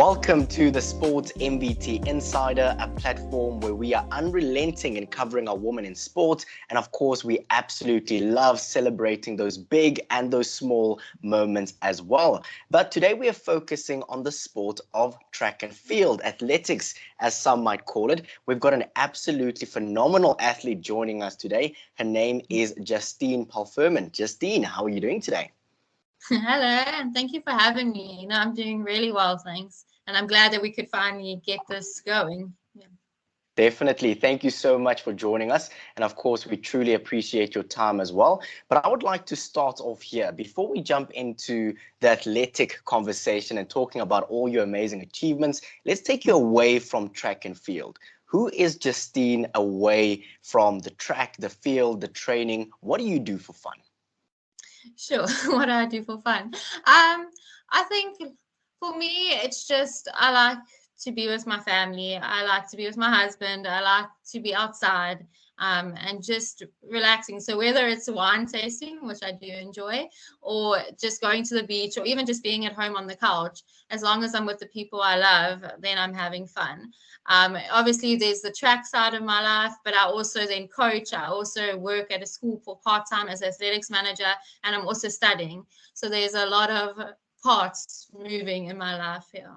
Welcome to the Sports MVT Insider, a platform where we are unrelenting in covering our women in sport. And of course, we absolutely love celebrating those big and those small moments as well. But today we are focusing on the sport of track and field, athletics, as some might call it. We've got an absolutely phenomenal athlete joining us today. Her name is Justine Palframan. Justine, how are you doing today? Hello, and thank you for having me. I'm doing really well, thanks. And I'm glad that we could finally get this going. Yeah. Definitely. Thank you so much for joining us. And of course, we truly appreciate your time as well. But I would like to start off here before we jump into the athletic conversation and talking about all your amazing achievements. Let's take you away from track and field. Who is Justine away from the track, the field, the training? What do you do for fun? Sure. What do I do for fun? I think for me, it's just I like to be with my family. I like to be with my husband. I like to be outside and just relaxing. So whether it's wine tasting, which I do enjoy, or just going to the beach, or even just being at home on the couch, as long as I'm with the people I love, then I'm having fun. Obviously, there's the track side of my life, but I also then coach. I also work at a school for part-time as athletics manager, and I'm also studying. So there's a lot of parts moving in my life here.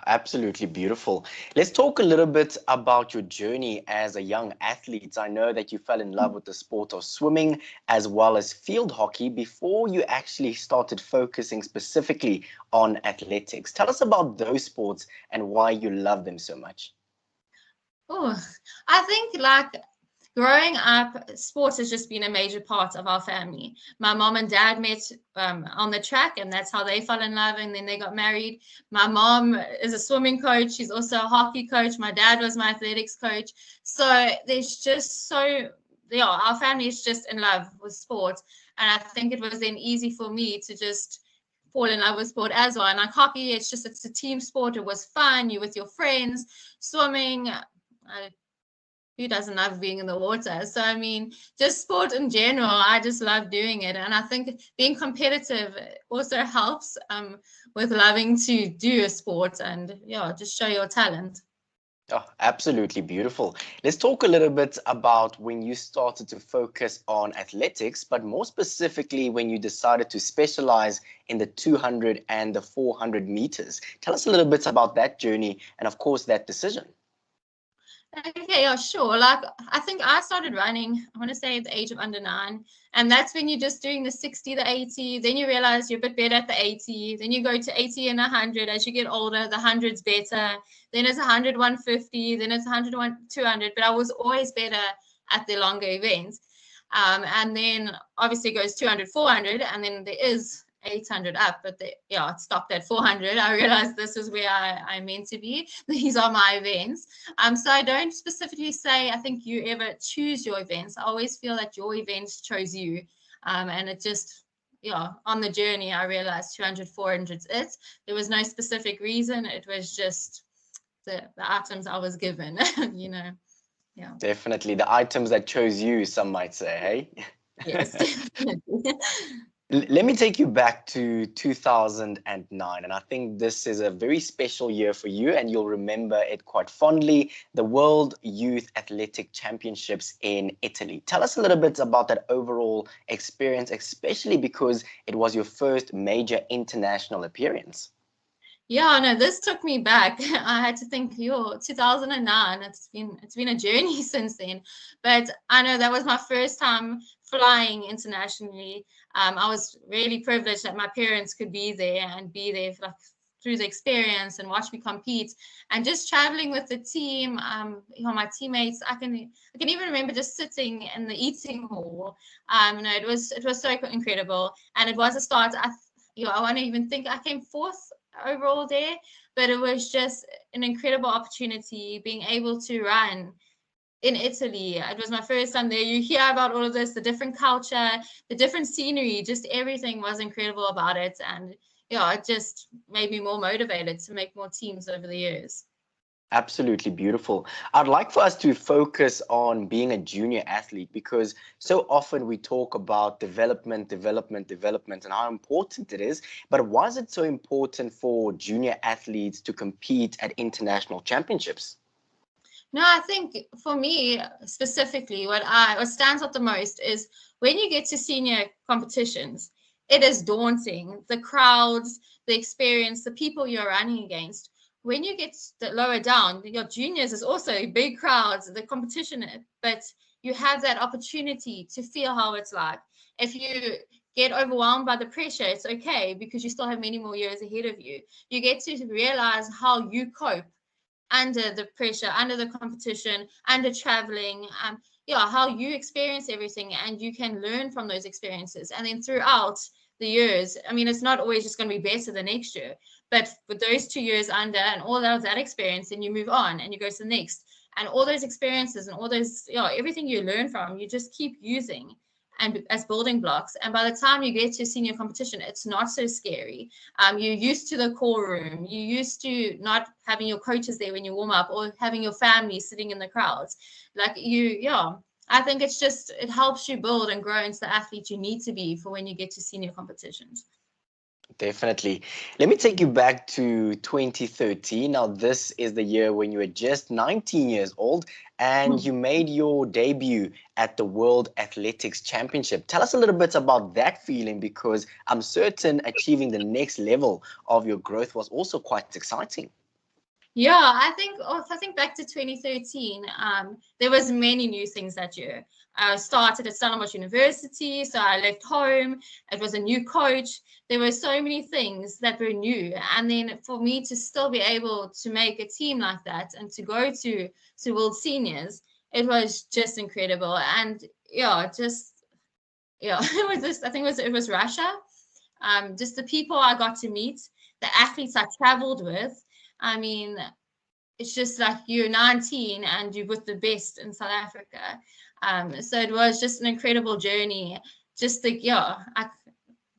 Absolutely beautiful. Let's talk a little bit about your journey as a young athlete. I know that you fell in love with the sport of swimming as well as field hockey before you actually started focusing specifically on athletics. Tell us about those sports and why you love them so much. Oh, I think growing up, sports has just been a major part of our family. My mom and dad met on the track, and that's how they fell in love, and then they got married. My mom is a swimming coach. She's also a hockey coach. My dad was my athletics coach. So there's just our family is just in love with sport. And I think it was then easy for me to just fall in love with sport as well. And like hockey, it's a team sport. It was fun. You're with your friends. Swimming, who doesn't love being in the water? So, I mean, just sport in general, I just love doing it. And I think being competitive also helps with loving to do a sport and, just show your talent. Oh, absolutely beautiful. Let's talk a little bit about when you started to focus on athletics, but more specifically when you decided to specialize in the 200 and the 400 meters. Tell us a little bit about that journey and, of course, that decision. Okay, yeah, sure. I think I started running, I want to say at the age of under 9. And that's when you're just doing the 60, the 80. Then you realize you're a bit better at the 80. Then you go to 80 and 100. As you get older, the 100's better. Then it's 100, 150. Then it's 100, 200. But I was always better at the longer events. And then obviously it goes 200, 400. And then there is 800 up, but it stopped at 400. I realized this is where I'm meant to be. These are my events. So I don't specifically say I think you ever choose your events. I always feel that your events chose you. And it just, on the journey, I realized 200, 400's it. There was no specific reason. It was just the items I was given, Yeah. Definitely the items that chose you, some might say, hey? Yes, definitely. Let me take you back to 2009, and I think this is a very special year for you, and you'll remember it quite fondly, the World Youth Athletic Championships in Italy. Tell us a little bit about that overall experience, especially because it was your first major international appearance. Yeah, no, this took me back. I had to think, 2009. It's been a journey since then. But I know that was my first time flying internationally. I was really privileged that my parents could be there through the experience and watch me compete. And just traveling with the team, my teammates. I can even remember just sitting in the eating hall. It was so incredible, and it was a start. I want to even think I came fourth overall there, but it was just an incredible opportunity being able to run in Italy. It was my first time there. You hear about all of this, the different culture, the different scenery, just everything was incredible about it. And it just made me more motivated to make more teams over the years. Absolutely beautiful. I'd like for us to focus on being a junior athlete because so often we talk about development, and how important it is. But why is it so important for junior athletes to compete at international championships? No, I think for me specifically, what stands out the most is when you get to senior competitions, it is daunting. The crowds, the experience, the people you're running against. When you get lower down, your juniors is also big crowds, the competition, but you have that opportunity to feel how it's like. If you get overwhelmed by the pressure, it's okay because you still have many more years ahead of you. You get to realize how you cope under the pressure, under the competition, under traveling, yeah, how you experience everything, and you can learn from those experiences. And then throughout the years, I mean, it's not always just going to be better the next year, but with those 2 years under and all of that experience, then you move on and you go to the next, and all those experiences and all those, yeah, everything you learn from, you just keep using and as building blocks. And by the time you get to senior competition, it's not so scary. You're used to the core room. You're used to not having your coaches there when you warm up or having your family sitting in the crowds. Like yeah, I think it helps you build and grow into the athlete you need to be for when you get to senior competitions. Definitely. Let me take you back to 2013. Now, this is the year when you were just 19 years old and you made your debut at the World Athletics Championship. Tell us a little bit about that feeling, because I'm certain achieving the next level of your growth was also quite exciting. Yeah, if I think back to 2013, there was many new things that year. I started at Stellenbosch University, so I left home. It was a new coach. There were so many things that were new, and then for me to still be able to make a team like that and to go to World Seniors, it was just incredible. And yeah, it was just, I think it was Russia. Just the people I got to meet, the athletes I traveled with. I mean, it's just like you're 19 and you're with the best in South Africa. So it was just an incredible journey. It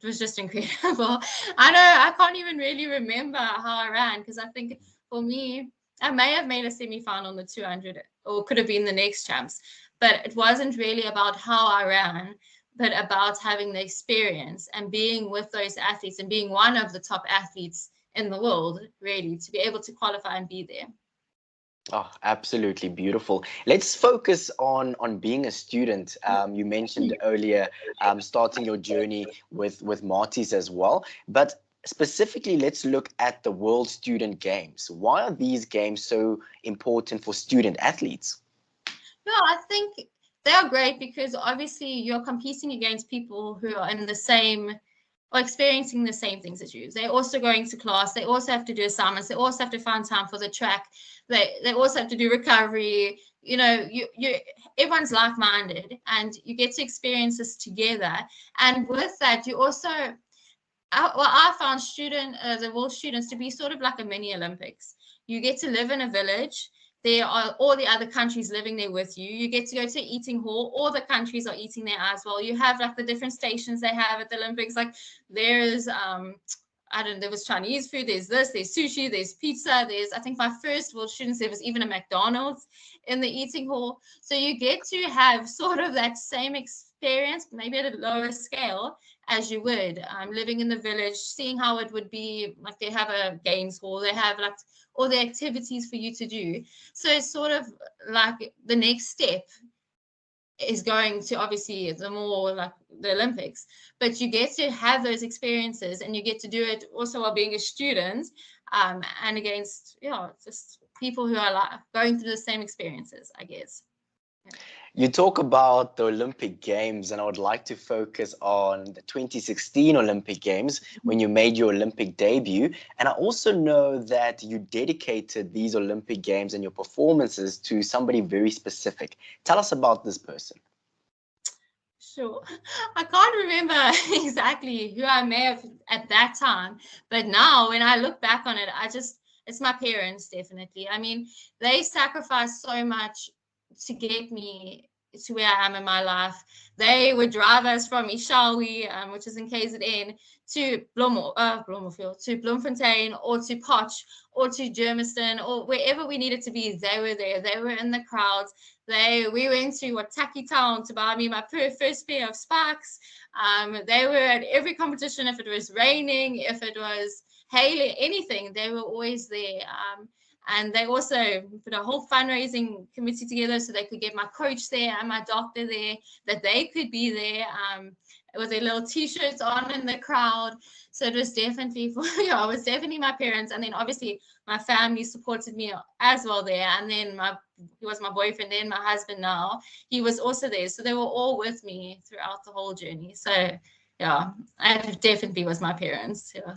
was just incredible. I know I can't even really remember how I ran, because I think for me, I may have made a semi-final in the 200 or could have been the next champs, but it wasn't really about how I ran, but about having the experience and being with those athletes and being one of the top athletes in the world, really, to be able to qualify and be there. Oh, absolutely beautiful. Let's focus on being a student. You mentioned earlier starting your journey with Martys as well, but specifically, let's look at the World Student Games. Why are these games so important for student athletes? No, I think they are great because obviously you're competing against people who are in the same or experiencing the same things as you. They're also going to class. They also have to do assignments. They also have to find time for the track. They also have to do recovery. You know, everyone's like-minded, and you get to experience this together. And with that, you also, I found the world students to be sort of like a mini Olympics. You get to live in a village. There are all the other countries living there with you. You get to go to eating hall. All the countries are eating there as well. You have like the different stations they have at the Olympics. Like there's there was Chinese food, there's sushi, there's pizza, I think my first world students, there was even a McDonald's in the eating hall. So you get to have sort of that same experience, maybe at a lower scale, as you would living in the village, seeing how it would be. Like they have a games hall, they have like all the activities for you to do. So it's sort of like the next step is going to obviously the more like the Olympics, but you get to have those experiences and you get to do it also while being a student and against just people who are like going through the same experiences, I guess. Yeah. You talk about the Olympic Games, and I would like to focus on the 2016 Olympic Games when you made your Olympic debut. And I also know that you dedicated these Olympic Games and your performances to somebody very specific. Tell us about this person. Sure. I can't remember exactly who I may have at that time, but now when I look back on it, it's my parents, definitely. I mean, they sacrificed so much to get me to where I am in my life. They would drive us from 𝗙ecie𝗰𝗶𝗹, which is in KZN, to Bloemfontein, or to Potch, or to Germiston, or wherever we needed to be. They were there. They were in the crowds. We went to 𝗀𝗙cie town to buy me my first pair of spikes. They were at every competition. If it was raining, if it was hailing, anything, they were always there. And they also put a whole fundraising committee together so they could get my coach there and my doctor there, that they could be there with their little t-shirts on in the crowd. So it was definitely it was definitely my parents. And then obviously my family supported me as well there. And then he was my boyfriend, then my husband now, he was also there. So they were all with me throughout the whole journey. So yeah, it definitely was my parents. Yeah.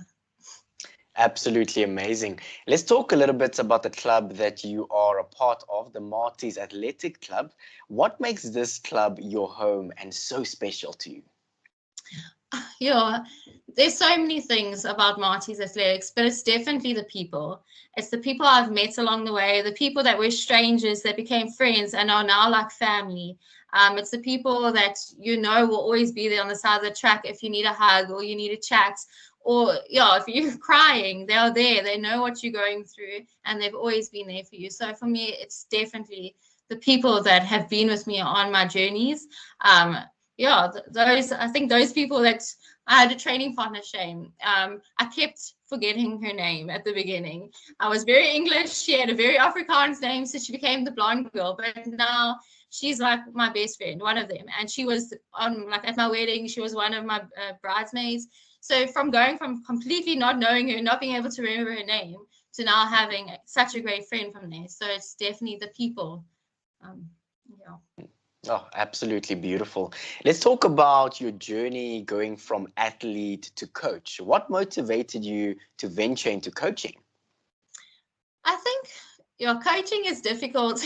Absolutely amazing. Let's talk a little bit about the club that you are a part of, the Martys Athletic Club. What makes this club your home and so special to you? Yeah, there's so many things about Martys Athletics, but it's definitely the people. It's the people I've met along the way, the people that were strangers that became friends and are now like family. It's the people that will always be there on the side of the track if you need a hug or you need a chat. Or if you're crying, they're there. They know what you're going through, and they've always been there for you. So for me, it's definitely the people that have been with me on my journeys. I think those people that I had a training partner, Shane. I kept forgetting her name at the beginning. I was very English. She had a very Afrikaans name, so she became the blonde girl. But now she's like my best friend, one of them. And she was at my wedding. She was one of my bridesmaids. So from going from completely not knowing her, not being able to remember her name, to now having such a great friend from there. So it's definitely the people. Oh, absolutely beautiful. Let's talk about your journey going from athlete to coach. What motivated you to venture into coaching? I think coaching is difficult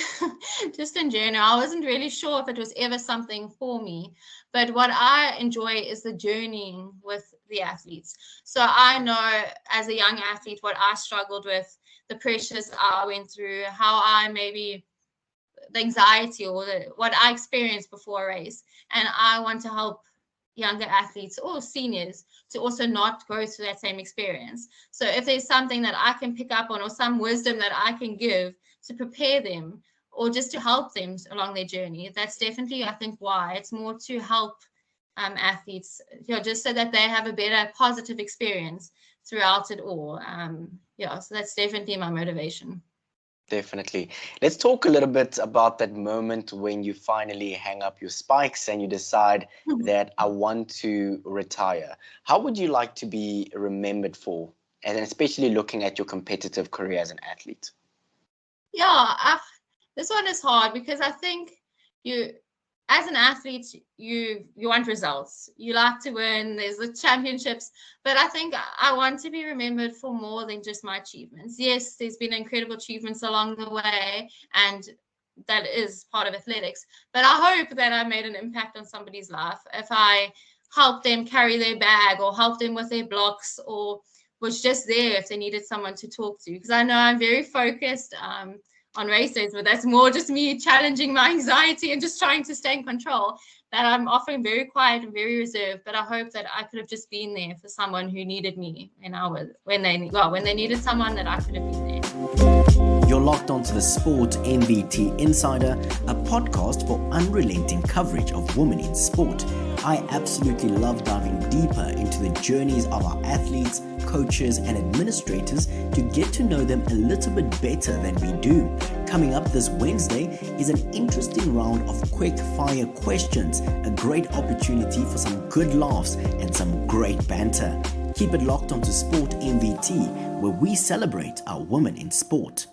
just in general. I wasn't really sure if it was ever something for me, but what I enjoy is the journeying with the athletes. So I know as a young athlete what I struggled with, the pressures I went through, how I maybe the anxiety or what I experienced before a race. And I want to help younger athletes or seniors to also not go through that same experience. So if there's something that I can pick up on or some wisdom that I can give to prepare them or just to help them along their journey, that's definitely, I think, why. It's more to help athletes, just so that they have a better positive experience throughout it all. So that's definitely my motivation. Definitely. Let's talk a little bit about that moment when you finally hang up your spikes and you decide that I want to retire. How would you like to be remembered for, and especially looking at your competitive career as an athlete? This one is hard because I think as an athlete, you want results. You like to win. There's the championships. But I think I want to be remembered for more than just my achievements. Yes, there's been incredible achievements along the way, and that is part of athletics. But I hope that I made an impact on somebody's life. If I helped them carry their bag or helped them with their blocks or was just there if they needed someone to talk to. Because I know I'm very focused on races, but that's more just me challenging my anxiety and just trying to stay in control, that I'm often very quiet and very reserved. But I hope that I could have just been there for someone who needed me when they needed someone, that I could have been there. You're locked onto the Sport MVT Insider, a podcast for unrelenting coverage of women in sport. I absolutely love diving deeper into the journeys of our athletes, coaches, and administrators to get to know them a little bit better than we do. Coming up this Wednesday is an interesting round of quick fire questions, a great opportunity for some good laughs and some great banter. Keep it locked onto Sport MVT, where we celebrate our women in sport.